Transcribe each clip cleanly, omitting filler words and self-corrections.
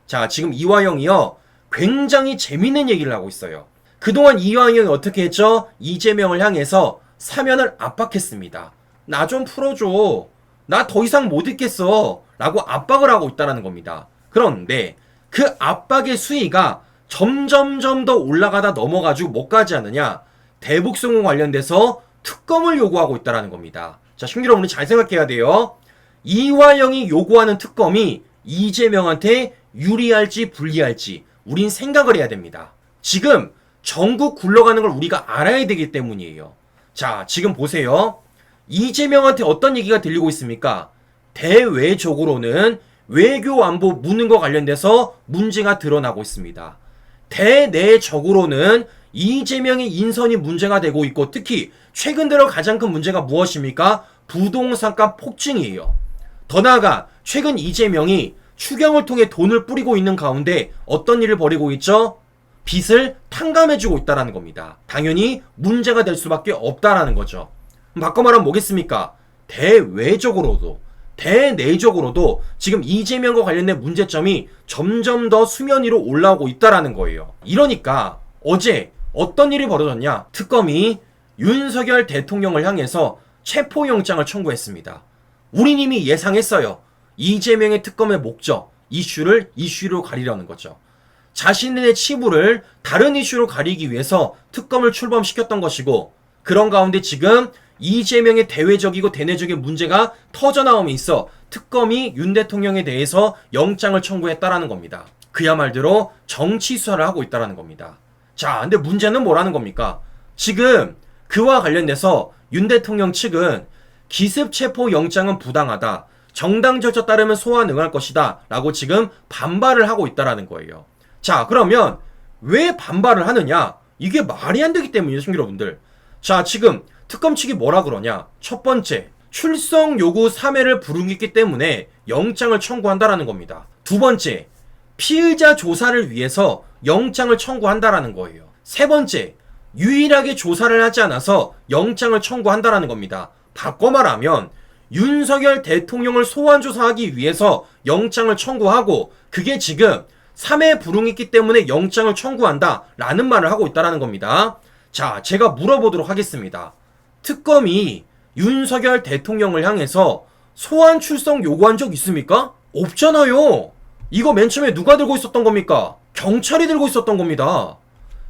자, 지금 이화영이요, 굉장히 재밌는 얘기를 하고 있어요. 그동안 이화영이 어떻게 했죠? 이재명을 향해서 사면을 압박했습니다. 나 좀 풀어줘. 나 더 이상 못 있겠어. 라고 압박을 하고 있다는 겁니다. 그런데 그 압박의 수위가 점점점 더 올라가다 넘어가지고 뭐까지 하느냐? 대북송금 관련돼서 특검을 요구하고 있다는 겁니다. 자, 시청자 여러분이 잘 생각해야 돼요. 이화영이 요구하는 특검이 이재명한테 유리할지 불리할지 우린 생각을 해야 됩니다. 지금 전국 굴러가는 걸 우리가 알아야 되기 때문이에요. 자, 지금 보세요. 이재명한테 어떤 얘기가 들리고 있습니까? 대외적으로는 외교 안보 묻는 거 관련돼서 문제가 드러나고 있습니다. 대내적으로는 이재명의 인선이 문제가 되고 있고, 특히 최근 들어 가장 큰 문제가 무엇입니까? 부동산가 폭증이에요. 더 나아가 최근 이재명이 추경을 통해 돈을 뿌리고 있는 가운데 어떤 일을 벌이고 있죠? 빚을 탕감해주고 있다는 겁니다. 당연히 문제가 될 수밖에 없다라는 거죠. 바꿔 말하면 뭐겠습니까? 대외적으로도 대내적으로도 지금 이재명과 관련된 문제점이 점점 더 수면 위로 올라오고 있다라는 거예요. 이러니까 어제 어떤 일이 벌어졌냐? 특검이 윤석열 대통령을 향해서 체포영장을 청구했습니다. 우린 이미 예상했어요. 이재명의 특검의 목적, 이슈로 가리려는 거죠. 자신의 치부를 다른 이슈로 가리기 위해서 특검을 출범시켰던 것이고, 그런 가운데 지금 이재명의 대외적이고 대내적인 문제가 터져나옴에 있어 특검이 윤 대통령에 대해서 영장을 청구했다라는 겁니다. 그야말로 정치 수사를 하고 있다라는 겁니다. 자, 근데 문제는 뭐라는 겁니까? 지금 그와 관련돼서 윤 대통령 측은 기습 체포 영장은 부당하다, 정당 절차 따르면 소환 응할 것이다 라고 지금 반발을 하고 있다라는 거예요. 자, 그러면 왜 반발을 하느냐? 이게 말이 안 되기 때문이죠, 여러분들. 자, 지금 특검 측이 뭐라 그러냐? 첫 번째, 출석 요구 3회를 부르기 때문에 영장을 청구한다라는 겁니다. 두 번째, 피의자 조사를 위해서 영장을 청구한다라는 거예요. 세 번째, 유일하게 조사를 하지 않아서 영장을 청구한다라는 겁니다. 바꿔 말하면 윤석열 대통령을 소환 조사하기 위해서 영장을 청구하고, 그게 지금 3회 불응했기 때문에 영장을 청구한다 라는 말을 하고 있다는 겁니다. 자, 제가 물어보도록 하겠습니다. 특검이 윤석열 대통령을 향해서 소환 출석 요구한 적 있습니까? 없잖아요. 이거 맨 처음에 누가 들고 있었던 겁니까? 경찰이 들고 있었던 겁니다.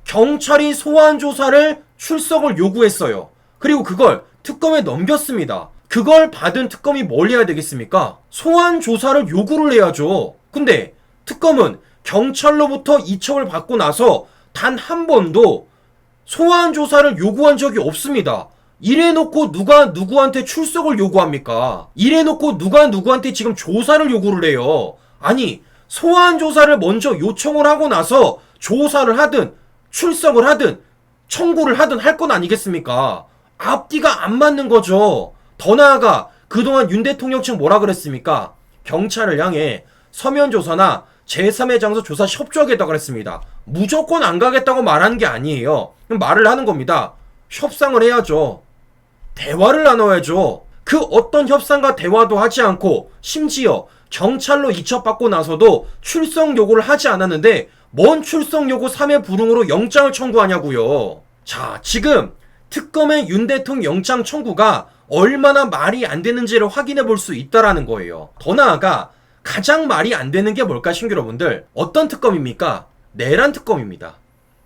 경찰이 소환 조사를 출석을 요구했어요. 그리고 그걸 특검에 넘겼습니다. 그걸 받은 특검이 뭘 해야 되겠습니까? 소환 조사를 요구를 해야죠. 근데 특검은 경찰로부터 이첩을 받고 나서 단 한 번도 소환 조사를 요구한 적이 없습니다. 이래놓고 누가 누구한테 출석을 요구합니까? 이래놓고 누가 누구한테 지금 조사를 요구를 해요. 아니, 소환 조사를 먼저 요청을 하고 나서 조사를 하든 출석을 하든 청구를 하든 할 건 아니겠습니까? 앞뒤가 안 맞는 거죠. 더 나아가 그동안 윤 대통령 측 뭐라 그랬습니까? 경찰을 향해 서면 조사나 제3의 장소 조사 협조하겠다고 그랬습니다. 무조건 안 가겠다고 말하는 게 아니에요. 말을 하는 겁니다. 협상을 해야죠. 대화를 나눠야죠. 그 어떤 협상과 대화도 하지 않고 심지어 경찰로 이첩받고 나서도 출석 요구를 하지 않았는데 뭔 출석 요구 3회 불응으로 영장을 청구하냐고요. 자, 지금 특검의 윤 대통령 영장 청구가 얼마나 말이 안 되는지를 확인해 볼 수 있다라는 거예요. 더 나아가 가장 말이 안 되는 게 뭘까, 신규 여러분들? 어떤 특검입니까? 내란 특검입니다.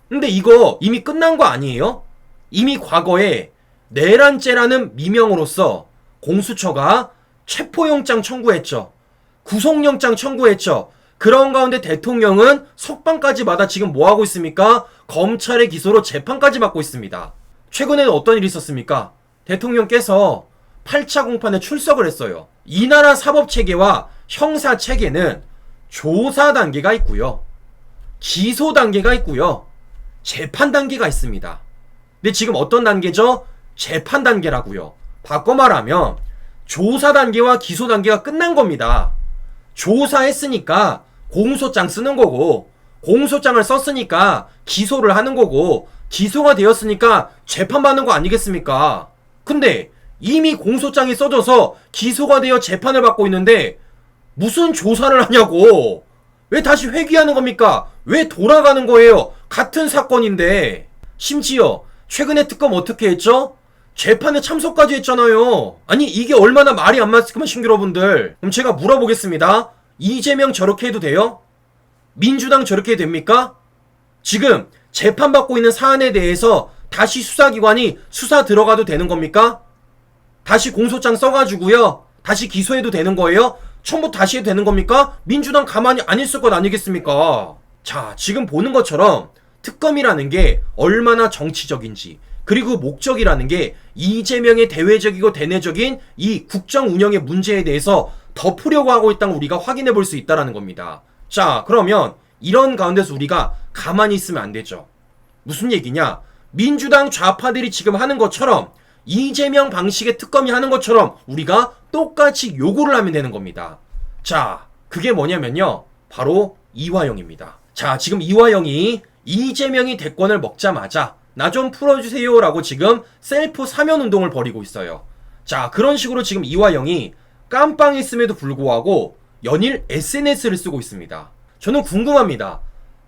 근데 이거 이미 끝난 거 아니에요? 이미 과거에 내란죄라는 미명으로서 공수처가 체포영장 청구했죠. 구속영장 청구했죠. 그런 가운데 대통령은 석방까지 받아 지금 뭐하고 있습니까? 검찰의 기소로 재판까지 받고 있습니다. 최근에는 어떤 일이 있었습니까? 대통령께서 8차 공판에 출석을 했어요. 이 나라 사법체계와 형사체계는 조사 단계가 있고요, 기소 단계가 있고요, 재판 단계가 있습니다. 근데 지금 어떤 단계죠? 재판 단계라고요. 바꿔 말하면 조사 단계와 기소 단계가 끝난 겁니다. 조사했으니까 공소장 쓰는 거고, 공소장을 썼으니까 기소를 하는 거고, 기소가 되었으니까 재판받는 거 아니겠습니까? 근데 이미 공소장이 써져서 기소가 되어 재판을 받고 있는데 무슨 조사를 하냐고. 왜 다시 회귀하는 겁니까? 왜 돌아가는 거예요? 같은 사건인데. 심지어 최근에 특검 어떻게 했죠? 재판에 참석까지 했잖아요. 아니 이게 얼마나 말이 안 맞습니까, 여러분들. 그럼 제가 물어보겠습니다. 이재명 저렇게 해도 돼요? 민주당 저렇게 해도 됩니까? 지금 재판받고 있는 사안에 대해서 다시 수사기관이 수사 들어가도 되는 겁니까? 다시 공소장 써가지고요, 다시 기소해도 되는 거예요? 처음부터 다시 해도 되는 겁니까? 민주당 가만히 안 있을 것 아니겠습니까? 자, 지금 보는 것처럼 특검이라는 게 얼마나 정치적인지, 그리고 목적이라는 게 이재명의 대외적이고 대내적인 이 국정 운영의 문제에 대해서 덮으려고 하고 있다는 걸 우리가 확인해 볼 수 있다는 겁니다. 자, 그러면 이런 가운데서 우리가 가만히 있으면 안 되죠. 무슨 얘기냐? 민주당 좌파들이 지금 하는 것처럼, 이재명 방식의 특검이 하는 것처럼 우리가 똑같이 요구를 하면 되는 겁니다. 자, 그게 뭐냐면요, 바로 이화영입니다. 자, 지금 이화영이 이재명이 대권을 먹자마자 나 좀 풀어주세요 라고 지금 셀프 사면 운동을 벌이고 있어요. 자, 그런 식으로 지금 이화영이 깜빵했음에도 불구하고 연일 SNS를 쓰고 있습니다. 저는 궁금합니다.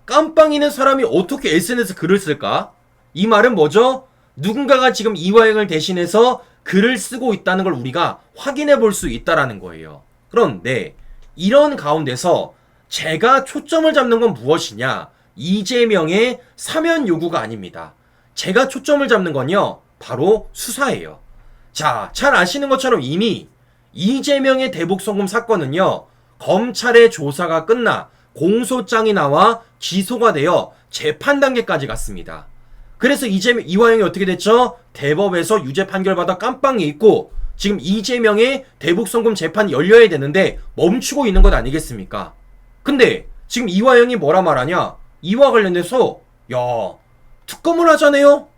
깜빵이는 사람이 어떻게 SNS 글을 쓸까? 이 말은 뭐죠? 누군가가 지금 이화영을 대신해서 글을 쓰고 있다는 걸 우리가 확인해 볼 수 있다라는 거예요. 그런데 이런 가운데서 제가 초점을 잡는 건 무엇이냐? 이재명의 사면 요구가 아닙니다. 제가 초점을 잡는 건요, 바로 수사예요. 자, 잘 아시는 것처럼 이미 이재명의 대북송금 사건은요, 검찰의 조사가 끝나 공소장이 나와 기소가 되어 재판 단계까지 갔습니다. 그래서 이화영이 어떻게 됐죠? 대법에서 유죄 판결받아 깜빵에 있고 지금 이재명의 대북송금 재판이 열려야 되는데 멈추고 있는 것 아니겠습니까? 근데 지금 이화영이 뭐라 말하냐? 이와 관련해서 특검을 하자네요?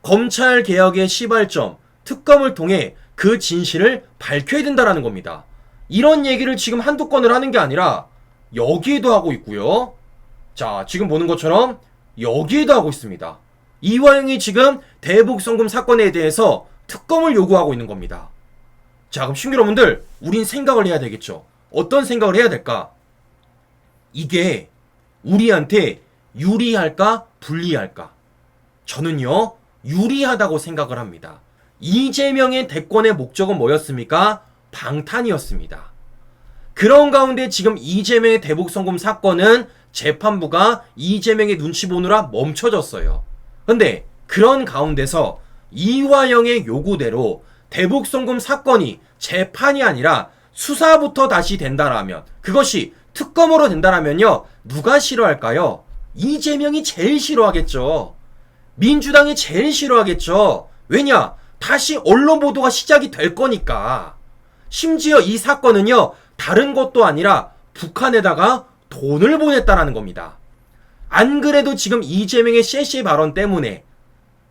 검찰 개혁의 시발점, 특검을 통해 그 진실을 밝혀야 된다라는 겁니다. 이런 얘기를 지금 한두 건을 하는 게 아니라 여기에도 하고 있고요. 자, 지금 보는 것처럼 여기에도 하고 있습니다. 이화영이 지금 대북송금 사건에 대해서 특검을 요구하고 있는 겁니다. 자, 그럼 시청자 여러분들, 우린 생각을 해야 되겠죠. 어떤 생각을 해야 될까? 이게 우리한테 유리할까 불리할까? 저는요, 유리하다고 생각을 합니다. 이재명의 대권의 목적은 뭐였습니까? 방탄이었습니다. 그런 가운데 지금 이재명의 대북송금 사건은 재판부가 이재명의 눈치 보느라 멈춰졌어요. 근데 그런 가운데서 이화영의 요구대로 대북송금 사건이 재판이 아니라 수사부터 다시 된다라면, 그것이 특검으로 된다라면요, 누가 싫어할까요? 이재명이 제일 싫어하겠죠. 민주당이 제일 싫어하겠죠. 왜냐? 다시 언론 보도가 시작이 될 거니까. 심지어 이 사건은요, 다른 것도 아니라 북한에다가 돈을 보냈다라는 겁니다. 안 그래도 지금 이재명의 셰시 발언 때문에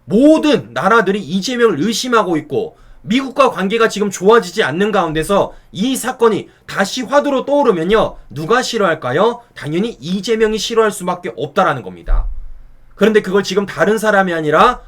모든 나라들이 이재명을 의심하고 있고 미국과 관계가 지금 좋아지지 않는 가운데서 이 사건이 다시 화두로 떠오르면요, 누가 싫어할까요? 당연히 이재명이 싫어할 수밖에 없다라는 겁니다. 그런데 그걸 지금 다른 사람이 아니라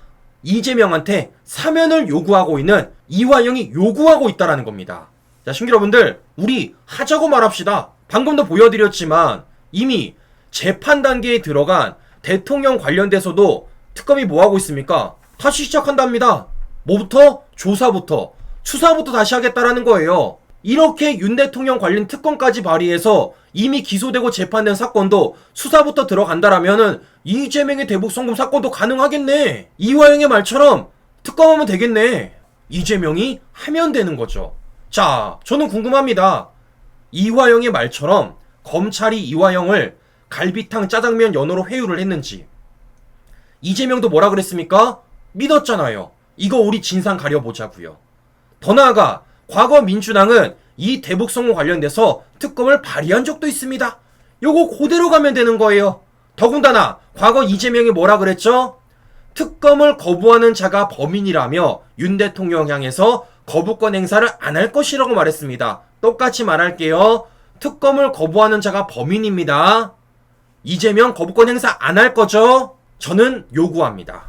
이재명한테 사면을 요구하고 있는 이화영이 요구하고 있다라는 겁니다. 자, 시청자 여러분들, 우리 하자고 말합시다. 방금도 보여드렸지만 이미 재판 단계에 들어간 대통령 관련돼서도 특검이 뭐하고 있습니까? 다시 시작한답니다. 뭐부터? 조사부터. 수사부터 다시 하겠다라는 거예요. 이렇게 윤 대통령 관련 특검까지 발의해서 이미 기소되고 재판된 사건도 수사부터 들어간다라면은 이재명의 대북송금 사건도 가능하겠네. 이화영의 말처럼 특검하면 되겠네. 이재명이 하면 되는 거죠. 자, 저는 궁금합니다. 이화영의 말처럼 검찰이 이화영을 갈비탕, 짜장면, 연어로 회유를 했는지. 이재명도 뭐라 그랬습니까? 믿었잖아요. 이거 우리 진상 가려보자고요. 더 나아가 과거 민주당은 이 대북송금 관련돼서 특검을 발의한 적도 있습니다. 요거 그대로 가면 되는 거예요. 더군다나 과거 이재명이 뭐라 그랬죠? 특검을 거부하는 자가 범인이라며 윤 대통령 향해서 거부권 행사를 안 할 것이라고 말했습니다. 똑같이 말할게요. 특검을 거부하는 자가 범인입니다. 이재명 거부권 행사 안 할 거죠? 저는 요구합니다.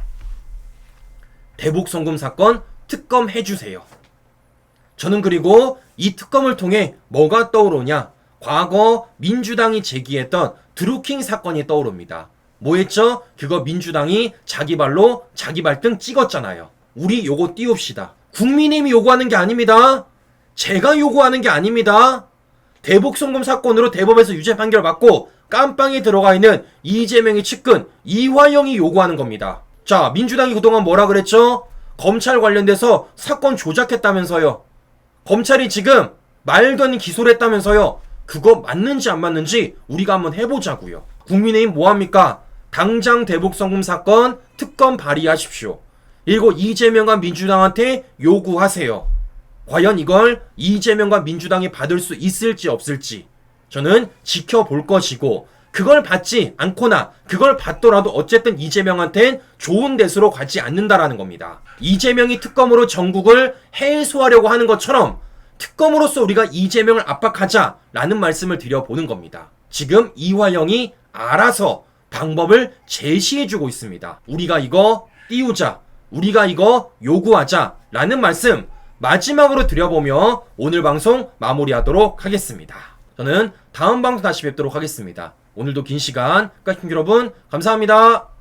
대북송금 사건 특검 해주세요. 저는 그리고 이 특검을 통해 뭐가 떠오르냐? 과거 민주당이 제기했던 드루킹 사건이 떠오릅니다. 뭐했죠? 그거 민주당이 자기 발로 자기 발등 찍었잖아요. 우리 요거 띄웁시다. 국민의힘이 요구하는 게 아닙니다. 제가 요구하는 게 아닙니다. 대북송금 사건으로 대법에서 유죄 판결 받고 깜빵에 들어가 있는 이재명의 측근 이화영이 요구하는 겁니다. 자, 민주당이 그동안 뭐라 그랬죠? 검찰 관련돼서 사건 조작했다면서요. 검찰이 지금 말도 안 되는 기소를 했다면서요. 그거 맞는지 안 맞는지 우리가 한번 해보자고요. 국민의힘 뭐합니까? 당장 대북송금 사건 특검 발의하십시오. 그리고 이재명과 민주당한테 요구하세요. 과연 이걸 이재명과 민주당이 받을 수 있을지 없을지 저는 지켜볼 것이고, 그걸 받지 않거나 그걸 받더라도 어쨌든 이재명한텐 좋은 데수로 가지 않는다라는 겁니다. 이재명이 특검으로 전국을 해소하려고 하는 것처럼 특검으로서 우리가 이재명을 압박하자라는 말씀을 드려보는 겁니다. 지금 이화영이 알아서 방법을 제시해주고 있습니다. 우리가 이거 띄우자, 우리가 이거 요구하자라는 말씀 마지막으로 드려보며 오늘 방송 마무리하도록 하겠습니다. 저는 다음 방송 다시 뵙도록 하겠습니다. 오늘도 긴 시간, 여러분 감사합니다.